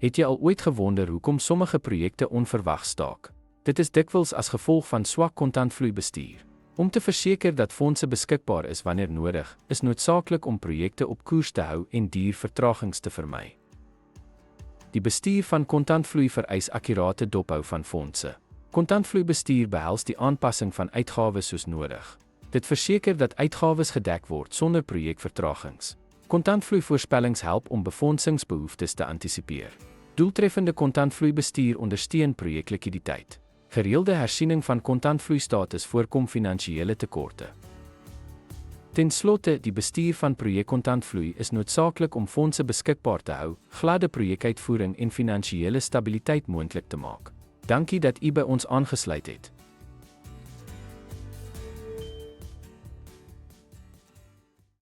Het jy al ooit gewonder hoekom sommige projekte onverwags staak? Dit is dikwels as gevolg van swak kontantvloeibestuur. Om te verseker dat fondse beskikbaar is wanneer nodig, is noodsaaklik om projekte op koers te hou en duur vertragings te vermy. Die bestuur van kontantvloei vereis akkurate dophou van fondse. Kontantvloeibestuur behels die aanpassing van uitgawes soos nodig. Dit verseker dat uitgawes gedek word sonder projekvertragings. Kontantvloeivoorspellings help om befondsingsbehoeftes te antisipeer. Doeltreffende kontantvloeibestuur ondersteun projeklikwiditeit. Gereelde hersiening van kontantvloeistatus voorkom finansiële tekorte. Ten slotte, die bestuur van projekkontantvloei is noodsaaklik om fondse beskikbaar te hou, gladde projekuitvoering en finansiële stabiliteit moontlik te maak. Dankie dat u by ons aangesluit het.